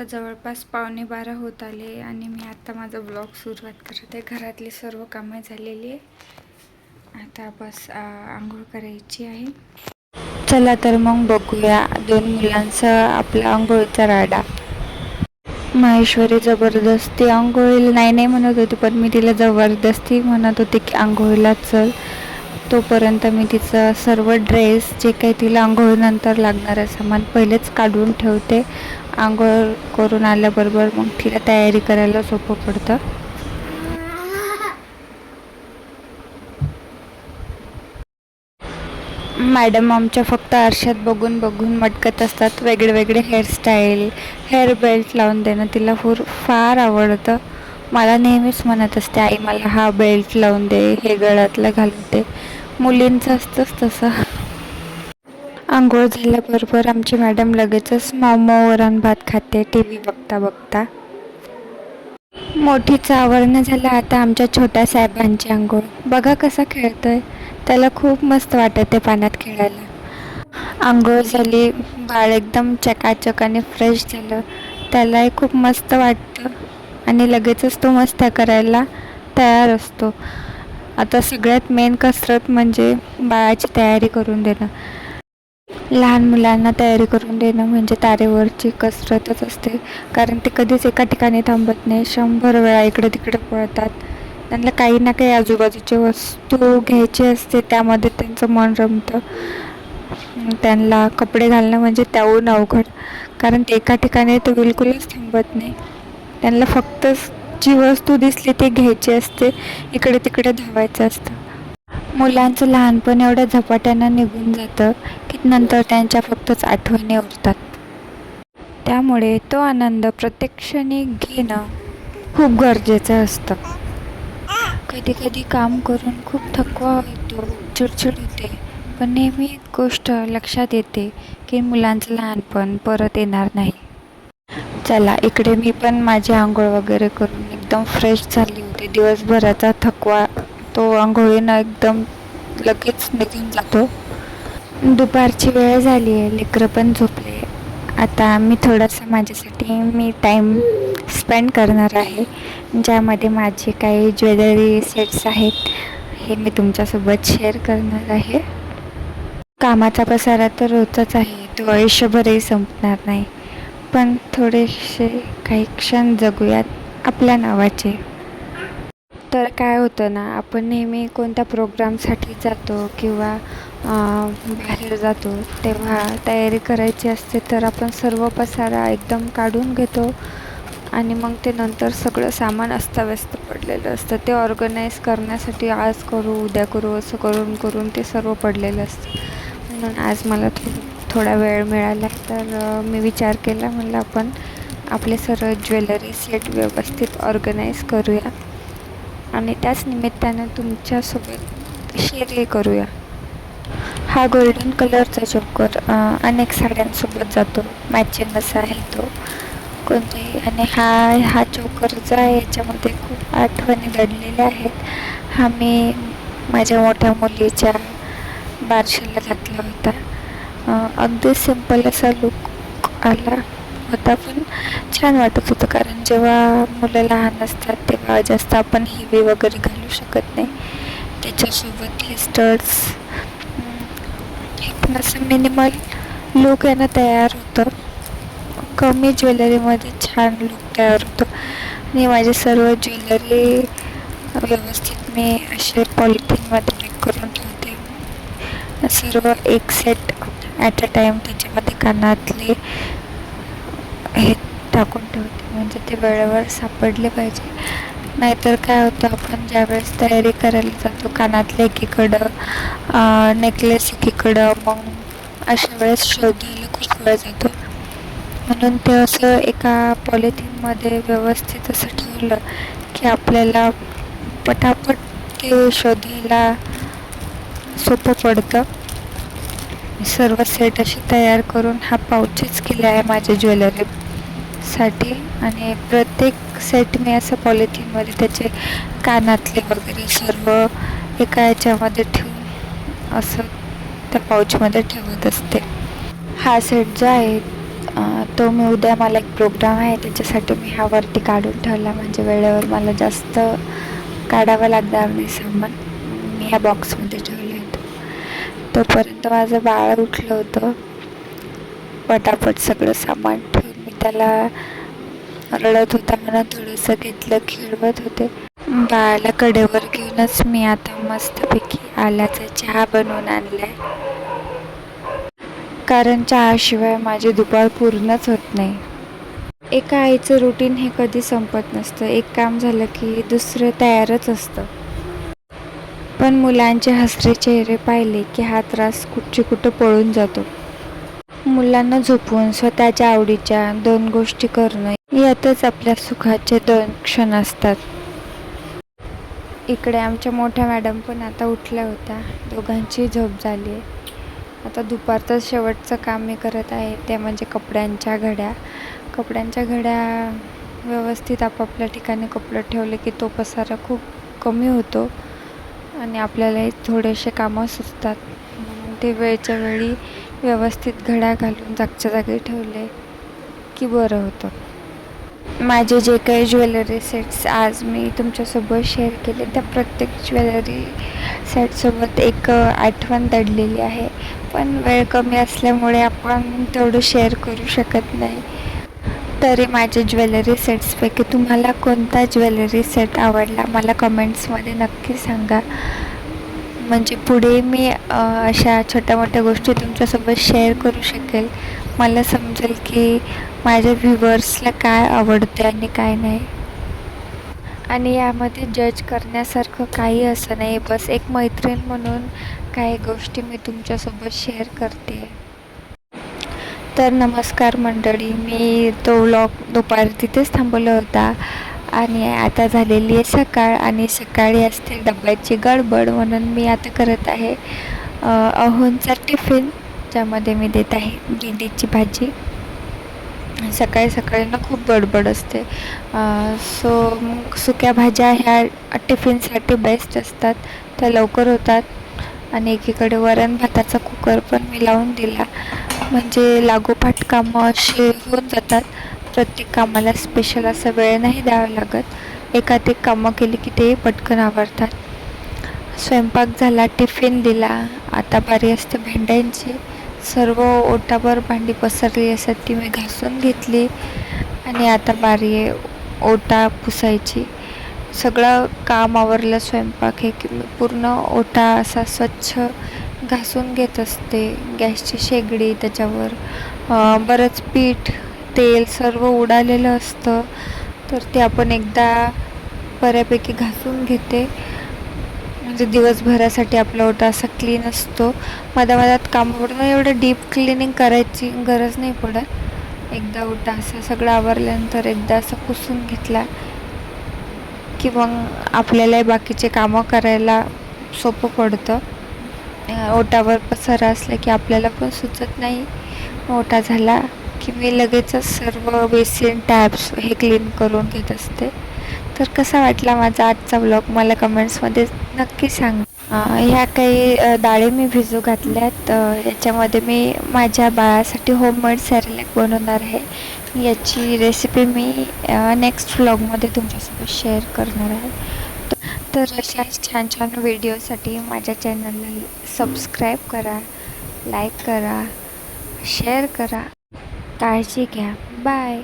आता जवळपास 11:15 होत आले आणि मी आता माझा ब्लॉग सुरुवात करते. घरातली सर्व कामं झालेली आहे. आता बस आंघोळ करायची आहे. चला तर मग बघूया 2 मुलांचा आपला आंघोळीचा राडा. माहेश्वरी जबरदस्ती आंघोळीला नाही म्हणत होती, पण मी तिला जबरदस्ती म्हणत होते की आंघोळीला चल. तोपर्यंत मी तिचं सर्व ड्रेस जे काही तिला आंघोळीनंतर लागणारं सामान पहिलेच काढून ठेवते. आंघोळ करून आल्याबरोबर मग तिला तयारी करायला सोपं पडतं. मॅडम आमच्या फक्त आरशात बघून बघून मटकत असतात. वेगळे हेअरस्टाईल, हेअर बेल्ट लावून देणं तिला फार आवडतं. मला नेहमीच म्हणत असते, आई मला हा बेल्ट लावून दे, हे गळ्यातलं घालून दे. मुलींचं असतंच तसं. आंघोळ झाल्याबरोबर आमची मॅडम लगेचच मोमो वरण भात खाते टी व्ही बघता बघता. मोठीचं आवरणं झालं. आता आमच्या छोट्या साहेबांची आंघोळ. बघा कसा खेळतोय. त्याला खूप मस्त वाटते पाण्यात खेळायला. आंघोळ झाली, बाळ एकदम चकाचक आणि फ्रेश झालं. त्यालाही खूप मस्त वाटतं आणि लगेचच तो मस्त्या करायला तयार असतो. आता सगळ्यात मेन कसरत म्हणजे बाळाची तयारी करून देणं. लहान मुलांना तयारी करून देणं म्हणजे तारेवरची कसरतच असते. कारण ते कधीच एका ठिकाणी थांबत नाही. 100 वेळा इकडे तिकडे पळतात. त्यांना काही ना काही आजूबाजूची वस्तू घ्यायची असते, त्यामध्ये त्यांचं मन रमतं. त्यांना कपडे घालणं म्हणजे त्याहून अवघड, कारण ते एका ठिकाणी ते बिलकुलच थांबत नाही. त्यांना फक्त जी वस्तू दिसली ती घ्यायची असते, इकडे तिकडे धावायचं असतं. मुलांचं लहानपण एवढ्या झपाट्यानं निघून जातं की नंतर त्यांच्या फक्तच आठवणी उरतात. त्यामुळे तो आनंद प्रत्येक क्षणी घेणं खूप गरजेचं असतं. कधी कधी काम करून खूप थकवा येतो, चिडचिड होते, पण नेहमी एक गोष्ट लक्षात येते की मुलांचं लहानपण परत येणार नाही. चला, इकडे मी पण माझी आंघोळ वगैरे करून एकदम फ्रेश झाली होती. दिवसभराचा थकवा तो आंघोळीनं एकदम लगेच निघून जातो. दुपारची वेळ झाली आहे, लेकरं पण झोपले. आता मी थोडंसं माझ्यासाठी टाईम स्पेंड करणार आहे, ज्यामध्ये माझे काही ज्वेलरी सेट्स आहेत हे मी तुमच्यासोबत शेअर करणार आहे. कामाचा पसारा तर रोजचाच आहे, तो आयुष्यभरही संपणार नाही. पण थोडेसे काही क्षण जगूयात आपल्या नावाचे. तर काय होतं ना, आपण नेहमी कोणत्या प्रोग्रामसाठी जातो किंवा बाहेर जातो तेव्हा तयारी करायची असते, तर आपण सर्व पसारा एकदम काढून घेतो आणि मग ते नंतर सगळं सामान अस्ताव्यस्त पडलेलं असतं. ते ऑर्गनाईज करण्यासाठी आज करू उद्या करू असं करून करून ते सर्व पडलेलं असतं. म्हणून आज मला थोडा वेळ मिळाला, तर मी विचार केला, म्हणलं आपण आपले सर्व ज्वेलरी सेट व्यवस्थित ऑर्गनाईज करूया आणि त्याच निमित्तानं तुमच्यासोबत शेअरही करूया. हा गोल्डन कलरचा चोकर अनेक साड्यांसोबत जातो, मॅचिंग असा आहे तो कोणताही. आणि हा चोकर जो आहे याच्यामध्ये खूप आठवणी दडलेल्या आहेत. हा मी माझ्या मोठ्या मुलीच्या बारशाला घातला होता. अगदी सिंपल असा लुक आला होता, पण छान वाटत होतं. कारण जेव्हा मुलं लहान असतात तेव्हा जास्त आपण हेवी वगैरे घालू शकत नाही. त्याच्यासोबत हे स्टड्स, हे पण असं मिनिमल लुक यानं तयार होतं. कमी ज्वेलरीमध्ये छान लुक तयार होतं. आणि माझे सर्व ज्वेलरी व्यवस्थित मी असे पॉलिथिनमध्ये पॅक करून ठेवते. सर्व एक सेट ॲट अ टाईम त्याच्यामध्ये कानातले हे टाकून ठेवते, म्हणजे ते वेळेवर सापडले पाहिजे. नाहीतर काय होतं, आपण ज्यावेळेस तयारी करायला जातो कानातले एकीकडं, नेकलेस एकीकडं, मग अशा वेळेस शोधायला खूप वेळ जातो. म्हणून ते असं एका पॉलिथिनमध्ये व्यवस्थित असं ठेवलं की आपल्याला पटापट ते शोधायला सोपं पडतं. सर्व सेट असे तयार करून हा पाउचच केला आहे माझ्या ज्वेलरीसाठी. आणि प्रत्येक सेट मी असं पॉलिथिनमध्ये त्याचे कानातले वगैरे सर्व एका याच्यामध्ये ठेवून असं त्या पाउचमध्ये ठेवत असते. हा सेट जो आहे तो मी उद्या मला एक प्रोग्राम आहे त्याच्यासाठी मी हा वरती काढून ठेवला, म्हणजे वेळेवर मला जास्त काढावं लागणार नाही सामान. मी ह्या बॉक्समध्ये ठेवलं आहे. तोपर्यंत माझं बाळ उठलं होतं. पटापट सगळं सामान ठेवून मी त्याला रडत होता म्हणून थोडंसं घेतलं, खेळवत होते. बाळाला कडेवर घेऊनच मी आता मस्तपैकी आल्याचा चहा बनवून आणलाय, कारण चहाशिवाय माझी दुपार पूर्णच होत नाही. एका आईचं रुटीन हे कधी संपत नसतं. एक काम झालं की दुसरं तयारच असतं. पण मुलांचे हसरे चेहरे पाहिले की हा त्रास कुठं पळून जातो. मुलांना झोपवून स्वतःच्या आवडीच्या 2 गोष्टी करणं, यातच आपल्या सुखाचे 2 क्षण असतात. इकडे आमच्या मोठ्या मॅडम पण आता उठल्या होत्या. दोघांची झोप झाली आहे. आता दुपारचं शेवटचं काम मी करत आहे, ते म्हणजे कपड्यांच्या घड्या व्यवस्थित आपापल्या ठिकाणी कपडे ठेवले की तो पसारा खूप कमी होतो आणि आपल्यालाही थोडेसे कामं सुचतात. म्हणून ते वेळच्या वेळी व्यवस्थित घड्या घालून जागच्या जागी ठेवले की बरं होतं. माझे जे काही ज्वेलरी सेट्स आज मी तुमच्यासोबत शेअर केले, त्या प्रत्येक ज्वेलरी सेटसोबत एक आठवण दडलेली आहे. पण वेळ कमी असल्यामुळे आपण तेवढं शेअर करू शकत नाही. तरी माझे ज्वेलरी सेट्सपैकी तुम्हाला कोणता ज्वेलरी सेट आवडला मला कमेंट्समध्ये नक्की सांगा. म्हणजे पुढे मी अशा छोट्या मोठ्या गोष्टी तुमच्यासोबत शेअर करू शकेल. मला समजेल की माझ्या व्ह्युअर्सला काय आवडते आणि काय नाही. आणि यामध्ये जज करण्यासारखं काही असं नाही, बस एक मैत्रीण म्हणून काही गोष्टी मी तुमच्यासोबत शेअर करते. तर नमस्कार मंडळी, मी तो व्लॉग दुपारी तिथेच थांबवला होता आणि आता झालेली आहे सकाळ आणि सकाळी असते डब्याची गडबड, म्हणून मी आता करत आहे अहोंचा टिफिन, ज्यामध्ये मी देत आहे भेंडीची भाजी. सकाळी सकाळी ना खूप गडबड असते, सो सुक्या भाज्या ह्या टिफिनसाठी बेस्ट असतात, त्या लवकर होतात. आणि एकीकडे वरण भाताचा कुकर पण मी लावून दिला, म्हणजे लागोपाठ कामं असे होऊन जातात. प्रत्येक कामाला स्पेशल असा वेळ नाही द्यावा लागत. एकात एक कामं केली की ते पटकन आवरतात. स्वयंपाक झाला, टिफिन दिला. आता बारी असते भेंड्यांची. सर्व ओटाभर भांडी पसरली असतात, ती मी घासून घेतली आणि आता बारी आहे ओटा पुसायची. सगळं काम आवरलं स्वयंपाक हे की मी पूर्ण ओटा असा स्वच्छ घासून घेत असते. गॅसची शेगडी, त्याच्यावर बरंच पीठ, तेल सर्व उडालेलं असतं, तर ते आपण एकदा बऱ्यापैकी घासून घेते, म्हणजे दिवसभरासाठी आपला ओटा असा क्लीन असतो. मध्यात काम पडून एवढं डीप क्लिनिंग करायची गरज नाही पडत. एकदा ओटा असं सगळं आवरल्यानंतर एकदा असं पुसून घेतला की मग आपल्यालाही बाकीचे कामं करायला सोपं पडतं. ओटावर पसारा असला की आपल्याला पण सुचत नाही. ओटा झाला की मी लगेचच सर्व बेसिन, टॅब्स हे क्लीन करून घेत असते. तर कसा वाटला माझा आजचा व्लॉग मला कमेंट्समध्ये नक्की सांगा. ह्या काही डाळी मी भिजू घातल्यात. याच्यामध्ये मी माझ्या बाळासाठी होममेड सॅरेलॅक बनवणार आहे. याची रेसिपी मी नेक्स्ट व्लॉगमध्ये तुमच्यासोबत शेअर करणार आहे. तर अशाच छान छान व्हिडिओसाठी माझ्या चॅनलला सबस्क्राईब करा, लाईक करा, शेअर करा. काळजी घ्या. बाय.